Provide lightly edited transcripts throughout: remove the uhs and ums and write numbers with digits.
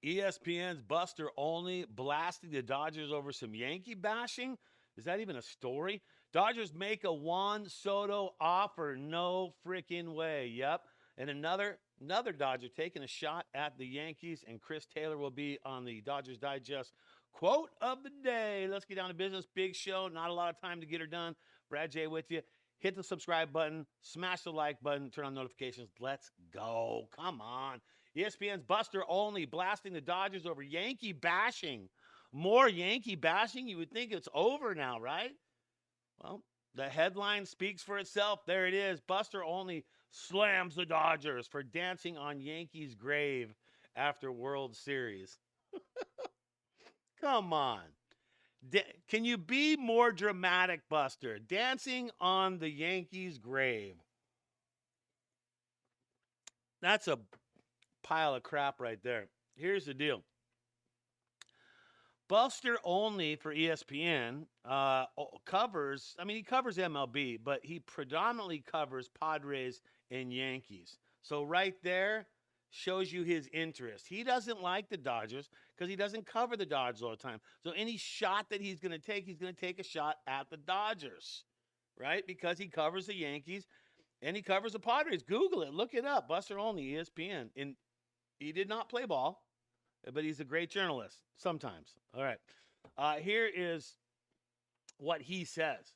ESPN's Buster Olney blasting the Dodgers over some Yankee bashing. Is that even a story? Dodgers make a Juan Soto offer. No freaking way. Yep. And another Dodger taking a shot at the Yankees, and Chris Taylor will be on the Dodgers Digest quote of the day. Let's get down to business. Big show. Not a lot of time to get her done. Brad J with you. Hit the subscribe button, smash the like button, turn on notifications. Let's go. Come on. ESPN's Buster Olney blasting the Dodgers over Yankee bashing. More Yankee bashing? You would think it's over now, right? Well, the headline speaks for itself. There it is. Buster Olney slams the Dodgers for dancing on Yankees' grave after World Series. Come on. Can you be more dramatic, Buster? Dancing on the Yankees' grave. That's a pile of crap right there. Here's the deal. Buster Olney for ESPN covers, he covers MLB, but he predominantly covers Padres and Yankees. So right there shows you his interest. He doesn't like the Dodgers because he doesn't cover the Dodgers all the time. So any shot that he's going to take a shot at the Dodgers, right? Because he covers the Yankees and he covers the Padres. Google it. Look it up. Buster Olney, ESPN. And he did not play ball, but he's a great journalist sometimes. All right. Here is what he says.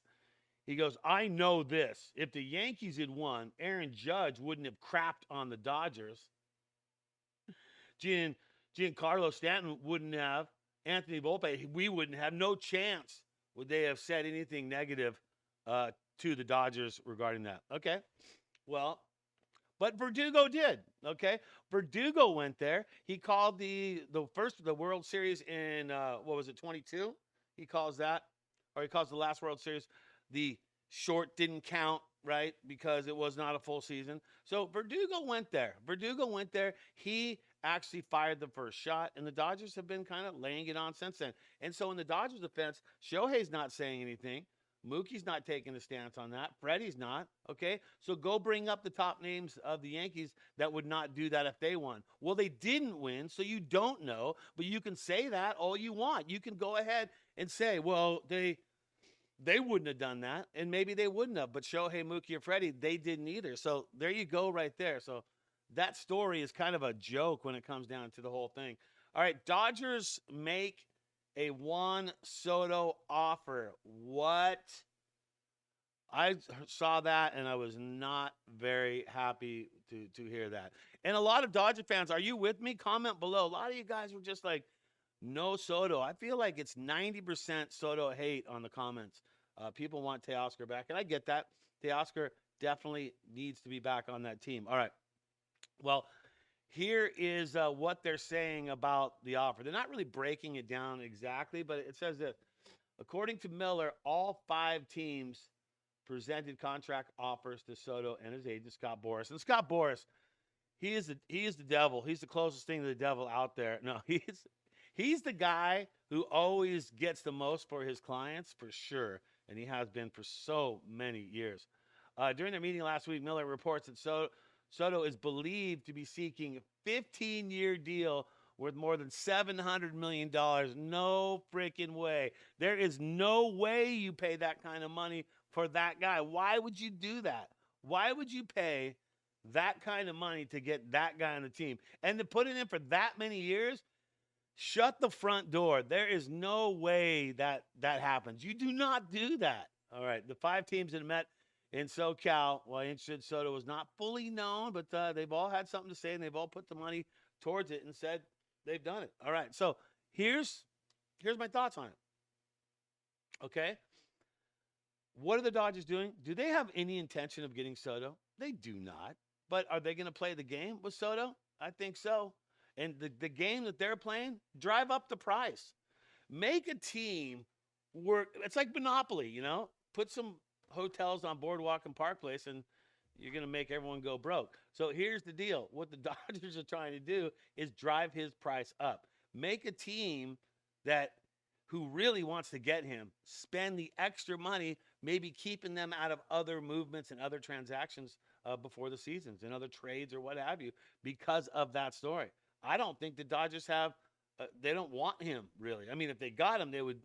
He goes, I know this. If the Yankees had won, Aaron Judge wouldn't have crapped on the Dodgers. Giancarlo Stanton wouldn't have. Anthony Volpe, we wouldn't have. No chance would they have said anything negative to the Dodgers regarding that. Okay. Well, but Verdugo did. Okay. Verdugo went there. He called the World Series in, 22? He calls that. Or he calls the last World Series. The short didn't count, right? Because it was not a full season. So Verdugo went there. He actually fired the first shot, and the Dodgers have been kind of laying it on since then. And so in the Dodgers' defense, Shohei's not saying anything. Mookie's not taking a stance on that. Freddie's not, okay? So go bring up the top names of the Yankees that would not do that if they won. Well, they didn't win, so you don't know, but you can say that all you want. You can go ahead and say, well, they wouldn't have done that, and maybe they wouldn't have, but Shohei, Mookie, or Freddie, they didn't either. So there you go right there. So that story is kind of a joke when it comes down to the whole thing. All right, Dodgers make a Juan Soto offer. What? I saw that, and I was not very happy to hear that. And a lot of Dodger fans, are you with me? Comment below. A lot of you guys were just like, no Soto. I feel like it's 90% Soto hate on the comments. People want Teoscar back, and I get that. Teoscar definitely needs to be back on that team. All right. Well, here is what they're saying about the offer. They're not really breaking it down exactly, but it says that according to Miller, all 5 teams presented contract offers to Soto and his agent, Scott Boras. And Scott Boras, he is the devil. He's the closest thing to the devil out there. No, he's the guy who always gets the most for his clients, for sure, and he has been for so many years. During their meeting last week, Miller reports that Soto is believed to be seeking a 15-year deal worth more than $700 million. No freaking way. There is no way you pay that kind of money for that guy. Why would you do that? Why would you pay that kind of money to get that guy on the team? And to put it in for that many years, shut the front door. There is no way that happens. You do not do that. All right, the 5 teams that met in SoCal, well, interested Soto was not fully known, but they've all had something to say, and they've all put the money towards it and said they've done it. All right, so here's my thoughts on it. Okay, what are the Dodgers doing? Do they have any intention of getting Soto? They do not. But are they going to play the game with Soto? I think so. And the game that they're playing, drive up the price. Make a team work. It's like Monopoly, Put some hotels on Boardwalk and Park Place, and you're going to make everyone go broke. So here's the deal. What the Dodgers are trying to do is drive his price up. Make a team who really wants to get him, spend the extra money, maybe keeping them out of other movements and other transactions before the seasons and other trades or what have you because of that story. I don't think the Dodgers have. They don't want him really. I mean, if they got him, they would.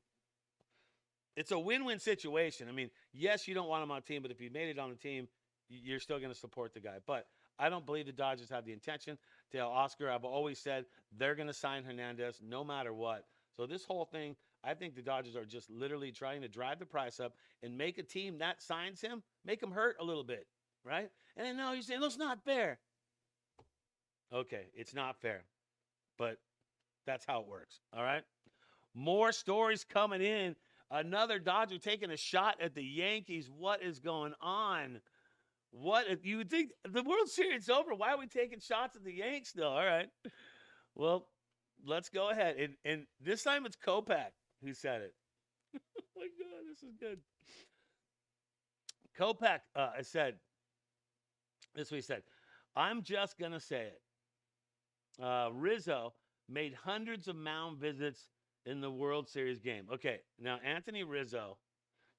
It's a win-win situation. I mean, yes, you don't want him on the team, but if you made it on the team, you're still going to support the guy. But I don't believe the Dodgers have the intention. Oscar, I've always said they're going to sign Hernandez no matter what. So this whole thing, I think the Dodgers are just literally trying to drive the price up and make a team that signs him, make him hurt a little bit, right? And then, no, you're saying, that's not fair. Okay, it's not fair, but that's how it works, all right? More stories coming in. Another Dodger taking a shot at the Yankees. What is going on? What if you would think the World Series is over? Why are we taking shots at the Yanks still? All right. Well, let's go ahead. And this time it's Kopech who said it. Oh my God, this is good. Kopech said, this is what he said. I'm just going to say it. Rizzo made hundreds of mound visits in the World Series game. Okay, now Anthony Rizzo,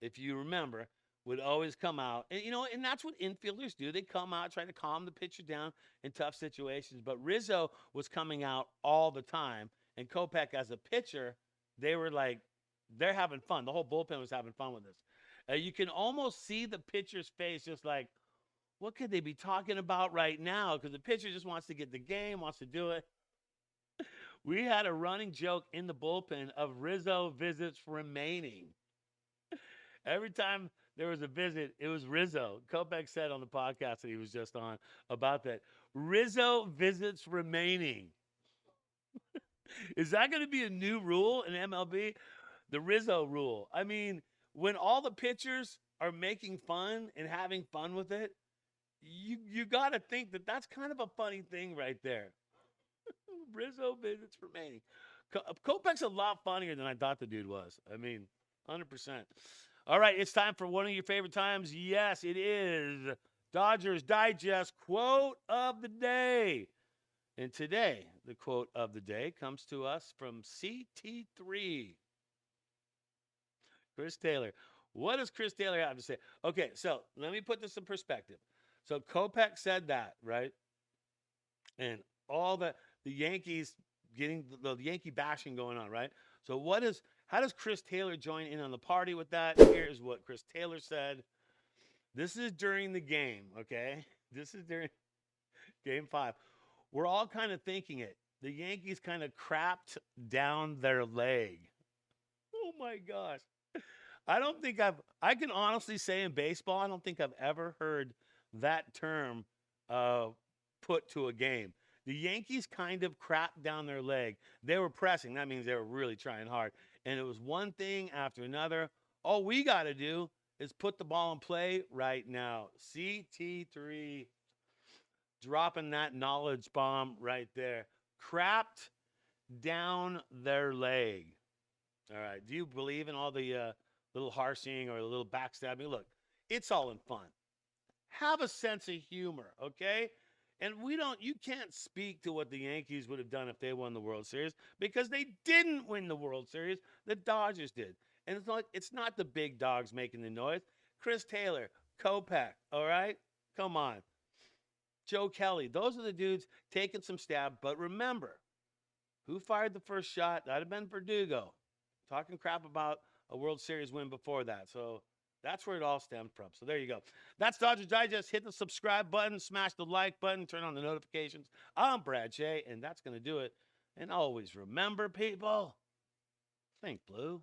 if you remember, would always come out. And, and that's what infielders do. They come out, try to calm the pitcher down in tough situations. But Rizzo was coming out all the time. And Kopech, as a pitcher, they were like, they're having fun. The whole bullpen was having fun with this. You can almost see the pitcher's face just like, what could they be talking about right now? Because the pitcher just wants to get the game, wants to do it. We had a running joke in the bullpen of Rizzo visits remaining. Every time there was a visit, it was Rizzo. Kopech said on the podcast that he was just on about that. Rizzo visits remaining. Is that going to be a new rule in MLB? The Rizzo rule. I mean, when all the pitchers are making fun and having fun with it, you got to think that that's kind of a funny thing right there. Rizzo visits remaining. Kopech's a lot funnier than I thought the dude was. I mean, 100%. All right, it's time for one of your favorite times. Yes, it is Dodgers Digest Quote of the Day. And today, the quote of the day comes to us from CT3. Chris Taylor. What does Chris Taylor have to say? Okay, so let me put this in perspective. So Kopech said that, right? And all the Yankees getting the Yankee bashing going on, right? So how does Chris Taylor join in on the party with that? Here's what Chris Taylor said. This is during the game, okay? This is during Game 5. We're all kind of thinking it. The Yankees kind of crapped down their leg. Oh my gosh. I can honestly say in baseball, I don't think I've ever heard that term put to a game. The Yankees kind of crapped down their leg. They were pressing. That means they were really trying hard. And it was one thing after another. All we got to do is put the ball in play right now. CT3 dropping that knowledge bomb right there. Crapped down their leg. All right. Do you believe in all the little harshing or a little backstabbing? Look, it's all in fun. Have a sense of humor, okay? And you can't speak to what the Yankees would have done if they won the World Series because they didn't win the World Series. The Dodgers did. And it's not the big dogs making the noise. Chris Taylor, Kopech, all right? Come on. Joe Kelly. Those are the dudes taking some stab. But remember, who fired the first shot? That'd have been Verdugo. Talking crap about a World Series win before that. So that's where it all stemmed from. So there you go. That's Dodgers Digest. Hit the subscribe button, smash the like button, turn on the notifications. I'm Brad Shea, and that's going to do it. And always remember, people, think blue.